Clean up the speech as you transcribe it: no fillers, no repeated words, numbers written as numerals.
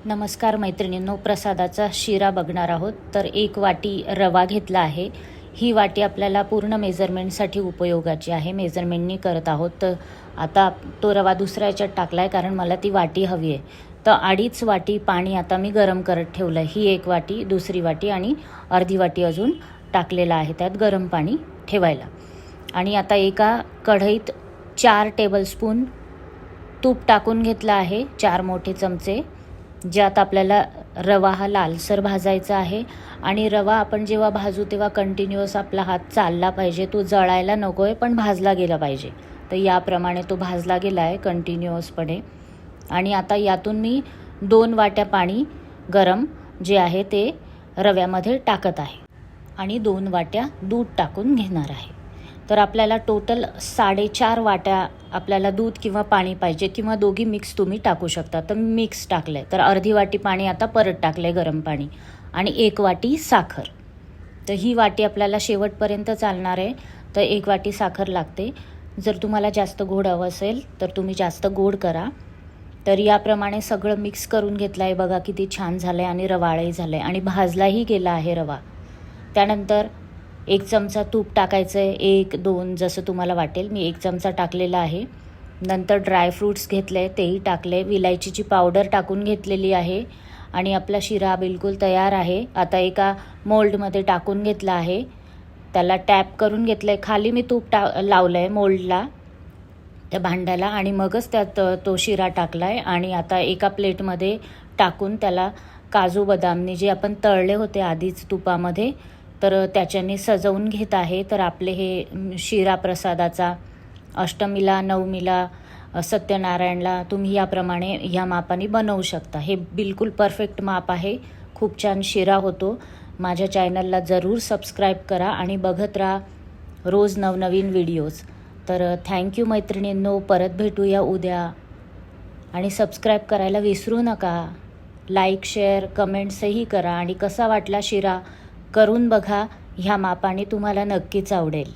नमस्कार मैत्रिणींनो, प्रसादाचा शिरा बघणार आहोत. तर 1 वाटी रवा घेतला आहे. ही वाटी आपल्याला पूर्ण मेजरमेंटसाठी उपयोगाची आहे. मेजरमेंटनी करत आहोत. तर आता तो रवा दुसऱ्या याच्यात टाकला आहे कारण मला ती वाटी हवी आहे. तर 2.5 वाटी पाणी आता मी गरम करत ठेवलं आहे. ही 1 वाटी, दुसरी वाटी आणि अर्धी वाटी अजून टाकलेलं आहे त्यात गरम पाणी ठेवायला. आणि आता एका कढईत 4 टेबलस्पून तूप टाकून घेतलं आहे, 4 मोठे चमचे, ज्यात आपल्याला रवा हा लालसर भाजायचा आहे. आणि रवा आपण जेव्हा भाजू तेव्हा कंटिन्युअस आपला हात चालला पाहिजे, तो जळायला नको आहे पण भाजला गेला पाहिजे. तर याप्रमाणे तो भाजला गेला आहे कंटिन्युअसपणे. आणि आता यातून मी 2 वाट्या पाणी गरम जे आहे ते रव्यामध्ये टाकत आहे आणि 2 वाट्या दूध टाकून घेणार आहे. तर आपल्याला टोटल 4.5 वाट्या आपल्याला दूध किंवा पाणी पाहिजे, किंवा दोघी मिक्स तुम्ही टाकू शकता. तर मिक्स टाकलं आहे तर अर्धी वाटी पाणी आता परत टाकलं आहे गरम पाणी, आणि 1 वाटी साखर. तर ही वाटी आपल्याला शेवटपर्यंत चालणार आहे. तर 1 वाटी साखर लागते. जर तुम्हाला जास्त गोड हवं असेल तर तुम्ही जास्त गोड करा. तर याप्रमाणे सगळं मिक्स करून घेतलं आहे. बघा किती छान झालं आहे आणि रवाळही झालं आहे आणि भाजलाही गेला आहे रवा. त्यानंतर 1 चमचा तूप टाकायचं आहे, 1-2 जसं तुम्हाला वाटेल. मी 1 चमचा टाकलेला आहे. नंतर ड्रायफ्रूट्स घेतले, तेही टाकले. विलायचीची पावडर टाकून घेतलेली आहे. आणि आपला शिरा बिलकुल तयार आहे. आता एका मोल्डमध्ये टाकून घेतला आहे, त्याला टॅप करून घेतलं आहे. खाली मी तूप लावलं आहे मोल्डला, त्या भांड्याला, आणि मगच त्यात तो शिरा टाकला आहे. आणि आता एका प्लेटमध्ये टाकून त्याला काजू बदामने जे आपण तळले होते आधीच तुपामध्ये, तर त्याच्याने सजवून घेत आहे. तर आपले हे शिरा प्रसादाचा अष्टमीला, नवमीला, सत्यनारायणला तुम्ही याप्रमाणे ह्या मापाने बनवू शकता. हे बिलकुल परफेक्ट माप आहे. खूप छान शिरा होतो. माझ्या चॅनलला जरूर सबस्क्राईब करा आणि बघत राहा रोज नवनवीन व्हिडिओज. तर थँक्यू मैत्रिणींनो. परत भेटूया उद्या. आणि सबस्क्राईब करायला विसरू नका. लाईक, शेअर, कमेंट्सही करा. आणि कसा वाटला शिरा करून बघा. ह्या मापाने तुम्हाला नक्कीच आवडेल.